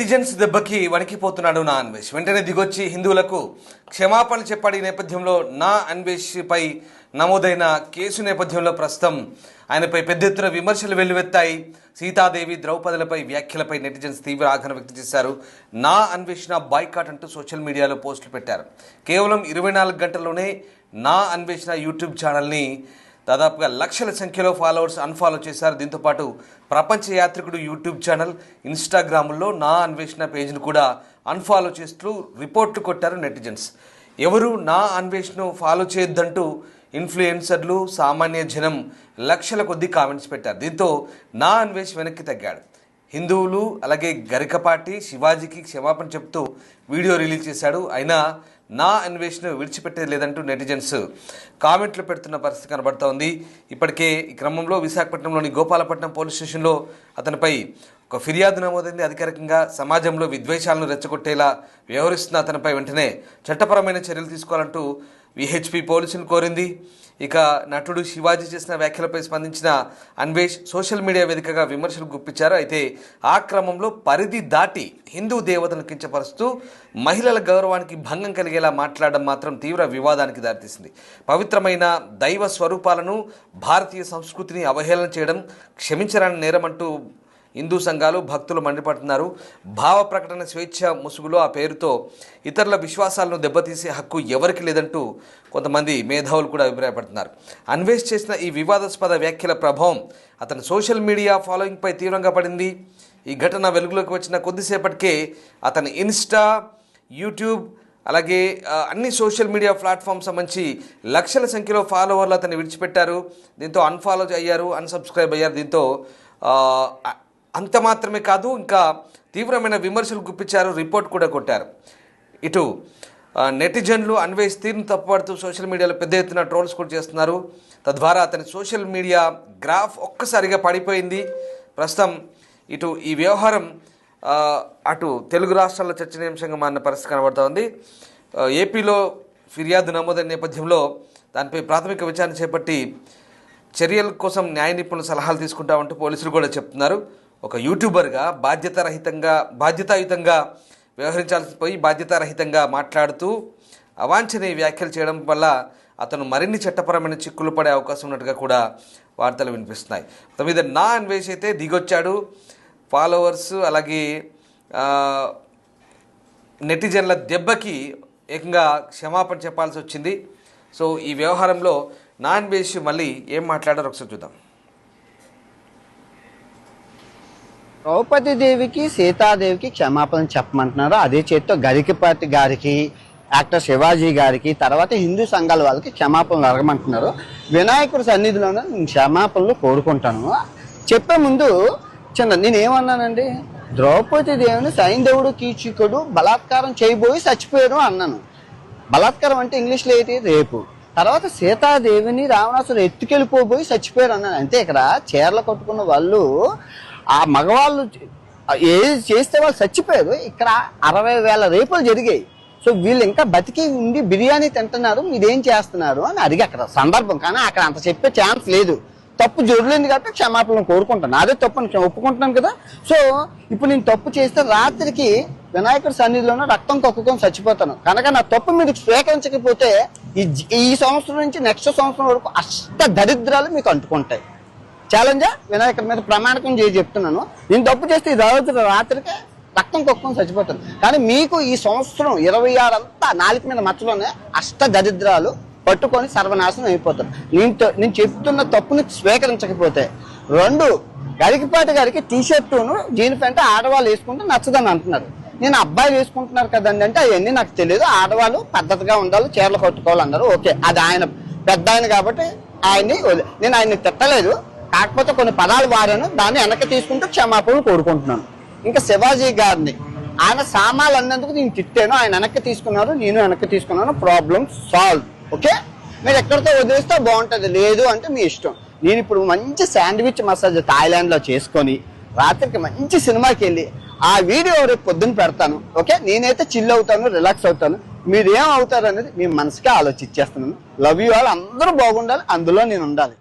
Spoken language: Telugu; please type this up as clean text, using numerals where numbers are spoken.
నెటిజన్స్ దెబ్బకి వణికిపోతున్నాడు నా అన్వేష్. వెంటనే దిగొచ్చి హిందువులకు క్షమాపణ చెప్పాడు. ఈ నేపథ్యంలో నా అన్వేష్ పై నమోదైన కేసు నేపథ్యంలో ప్రస్తుతం ఆయనపై పెద్ద ఎత్తున విమర్శలు వెల్లువెత్తాయి. సీతాదేవి, ద్రౌపదులపై వ్యాఖ్యలపై నెటిజన్స్ తీవ్ర ఆగ్రహం వ్యక్తం చేశారు. నా అన్వేషణ బాయ్కాట్ అంటూ సోషల్ మీడియాలో పోస్టులు పెట్టారు. కేవలం 24 గంటల్లోనే నా అన్వేషణ యూట్యూబ్ ఛానల్ని దాదాపుగా లక్షల సంఖ్యలో ఫాలోవర్స్ అన్ఫాలో చేశారు. దీంతోపాటు ప్రపంచ యాత్రికుడు యూట్యూబ్ ఛానల్, ఇన్స్టాగ్రామ్లో నా అన్వేషణ పేజ్ను కూడా అన్ఫాలో చేస్తూ రిపోర్ట్లు కొట్టారు నెటిజన్స్. ఎవరు నా అన్వేషణను ఫాలో చేయొద్దంటూ ఇన్ఫ్లుయెన్సర్లు, సామాన్య జనం లక్షల కొద్దీ కామెంట్స్ పెట్టారు. దీంతో నా అన్వేష్ వెనక్కి తగ్గాడు. హిందువులు అలాగే గరికపాటి, శివాజీకి క్షమాపణ చెప్తూ వీడియో రిలీజ్ చేశాడు. అయినా నా అన్వేషణ విడిచిపెట్టేది లేదంటూ నెటిజన్స్ కామెంట్లు పెడుతున్న పరిస్థితి కనబడుతోంది. ఇప్పటికే ఈ క్రమంలో విశాఖపట్నంలోని గోపాలపట్నం పోలీస్ స్టేషన్లో అతనిపై ఒక ఫిర్యాదు నమోదైంది. అధికారికంగా సమాజంలో విద్వేషాలను రెచ్చగొట్టేలా వ్యవహరిస్తున్న అతనిపై వెంటనే చట్టపరమైన చర్యలు తీసుకోవాలంటూ విహెచ్పి పోలీసులు కోరింది. ఇక నటుడు శివాజీ చేసిన వ్యాఖ్యలపై స్పందించిన అన్వేష్ సోషల్ మీడియా వేదికగా విమర్శలు గుప్పించారు. అయితే ఆ క్రమంలో పరిధి దాటి హిందూ దేవతలను కించపరుస్తూ మహిళల గౌరవానికి భంగం కలిగేలా మాట్లాడడం మాత్రం తీవ్ర వివాదానికి దారితీసింది. పవిత్రమైన దైవ స్వరూపాలను, భారతీయ సంస్కృతిని అవహేళన చేయడం క్షమించరాని నేరమంటూ హిందూ సంఘాలు, భక్తులు మండిపడుతున్నారు. భావ ప్రకటన స్వేచ్ఛ ముసుగులో ఆ పేరుతో ఇతరుల విశ్వాసాలను దెబ్బతీసే హక్కు ఎవరికి లేదంటూ కొంతమంది మేధావులు కూడా అభిప్రాయపడుతున్నారు. అన్వేష్ చేసిన ఈ వివాదాస్పద వ్యాఖ్యల ప్రభావం అతని సోషల్ మీడియా ఫాలోయింగ్పై తీవ్రంగా పడింది. ఈ ఘటన వెలుగులోకి వచ్చిన కొద్దిసేపటికే అతని ఇన్స్టా, యూట్యూబ్ అలాగే అన్ని సోషల్ మీడియా ప్లాట్ఫామ్స్ సంబంధించి లక్షల సంఖ్యలో ఫాలోవర్లు అతన్ని విడిచిపెట్టారు. దీంతో అన్ఫాలో అయ్యారు, అన్సబ్స్క్రైబ్ అయ్యారు. దీంతో అంత మాత్రమే కాదు, ఇంకా తీవ్రమైన విమర్శలు గుప్పించారు, రిపోర్ట్ కూడా కొట్టారు. ఇటు నెటిజన్లు అన్వేష్ తీరును తప్పుపడుతూ సోషల్ మీడియాలో పెద్ద ఎత్తున ట్రోల్స్ కూడా చేస్తున్నారు. తద్వారా అతని సోషల్ మీడియా గ్రాఫ్ ఒక్కసారిగా పడిపోయింది. ప్రస్తుతం ఇటు ఈ వ్యవహారం అటు తెలుగు రాష్ట్రాల్లో చర్చనీయాంశంగా మారిన పరిస్థితి కనబడుతోంది. ఏపీలో ఫిర్యాదు నమోదైన నేపథ్యంలో దానిపై ప్రాథమిక విచారణ చేపట్టి చర్యల కోసం న్యాయ నిపుణుల సలహాలు తీసుకుంటామంటూ పోలీసులు కూడా చెప్తున్నారు. ఒక యూట్యూబర్గా బాధ్యతాయుతంగా వ్యవహరించాల్సి పోయి బాధ్యతారహితంగా మాట్లాడుతూ అవాంఛనీయ వ్యాఖ్యలు చేయడం వల్ల అతను మరిన్ని చట్టపరమైన చిక్కులు పడే అవకాశం ఉన్నట్టుగా కూడా వార్తలు వినిపిస్తున్నాయి. మొత్తం మీద నా అన్వేష్ అయితే దిగొచ్చాడు. ఫాలోవర్స్ అలాగే నెటిజన్ల దెబ్బకి ఏకంగా క్షమాపణ చెప్పాల్సి వచ్చింది. సో ఈ వ్యవహారంలో నా అన్వేష్ మళ్ళీ ఏం మాట్లాడారో ఒకసారి చూద్దాం. ద్రౌపది దేవికి, సీతాదేవికి క్షమాపణ చెప్పమంటున్నారు. అదే చేతితో గరికపాటి గారికి, యాక్టర్ శివాజీ గారికి, తర్వాత హిందూ సంఘాల వాళ్ళకి క్షమాపణలు అడగమంటున్నారు. వినాయకుడి సన్నిధిలోనే నేను క్షమాపణలు కోరుకుంటాను. చెప్పే ముందు నేనేమన్నానండి, ద్రౌపది దేవిని సైంధవుడు, కీచకుడు బలాత్కారం చేయబోయి చచ్చిపోయారు అన్నాను. బలాత్కారం అంటే ఇంగ్లీష్లో ఏంటి? రేపు. తర్వాత సీతాదేవిని రావణాసుడు ఎత్తుకెళ్ళిపోబోయి చచ్చిపోయారు అన్నాను. అంతే. ఇక్కడ చీరలు కట్టుకున్న వాళ్ళు, ఆ మగవాళ్ళు ఏది చేస్తే వాళ్ళు చచ్చిపోయారు. ఇక్కడ 60,000 రేపులు జరిగాయి. సో వీళ్ళు ఇంకా బతికి ఉండి బిర్యానీ తింటున్నారు, మీరేం చేస్తున్నారు అని అడిగి అక్కడ సందర్భం. కానీ అక్కడ అంత చెప్పే ఛాన్స్ లేదు. తప్పు జరగలేదు కాబట్టి క్షమాపణలు కోరుకుంటాను. అదే తప్పు నేను ఒప్పుకుంటున్నాను కదా. సో ఇప్పుడు నేను తప్పు చేస్తే రాత్రికి వినాయకుడి సన్నిధిలోనే రక్తం కక్కుకొని చచ్చిపోతాను. కనుక నా తప్పు మీరు స్వీకరించకపోతే ఈ సంవత్సరం నుంచి నెక్స్ట్ సంవత్సరం వరకు అష్ట దరిద్రాలు మీకు అంటుకుంటాయి. ఛాలెంజా వినాయకుడి మీద ప్రమాణకం చేసి చెప్తున్నాను. నేను తప్పు చేస్తే ఈ రాత్రికి రక్తం కొక్కుని చచ్చిపోతాను. కానీ మీకు ఈ సంవత్సరం 26 అంతా నాలుగు మీద మచ్చలోనే అష్ట దరిద్రాలు పట్టుకొని సర్వనాశనం అయిపోతారు. నేను చెప్తున్న తప్పుని స్వీకరించకపోతే. 2, గరికపాటి గారికి టీషర్టును జీన్ ప్యాంట్ ఆడవాళ్ళు వేసుకుంటే నచ్చదని అంటున్నారు. నేను అబ్బాయిలు వేసుకుంటున్నారు కదండి అంటే అవన్నీ నాకు తెలియదు. ఆడవాళ్ళు పద్ధతిగా ఉండాలి, చీరలు కట్టుకోవాలన్నారు. ఓకే, అది ఆయన పెద్ద ఆయన కాబట్టి నేను ఆయన్ని తిట్టలేదు. కాకపోతే కొన్ని పదాలు వారాను, దాన్ని వెనక్కి తీసుకుంటూ క్షమాపణలు కోరుకుంటున్నాను. ఇంకా శివాజీ గారిని ఆయన సామాన్లు అన్నందుకు నేను తిట్టాను, ఆయన వెనక్కి తీసుకున్నారు, నేను వెనక్కి తీసుకున్నాను. Problem solve. ఓకే, మీరు ఎక్కడితో వదిలేస్తే బాగుంటుంది, లేదు అంటే మీ ఇష్టం. నేను ఇప్పుడు మంచి శాండ్విచ్ మసాజ్ థాయిలాండ్లో చేసుకొని రాత్రికి మంచి సినిమాకి వెళ్ళి ఆ వీడియో రేపు పొద్దున్న పెడతాను. ఓకే, నేనైతే చిల్ అవుతాను, రిలాక్స్ అవుతాను. మీరేం అవుతారు అనేది మీ మనసుకే ఆలోచించేస్తున్నాను. Love you all. అందరూ బాగుండాలి, అందులో నేను ఉండాలి.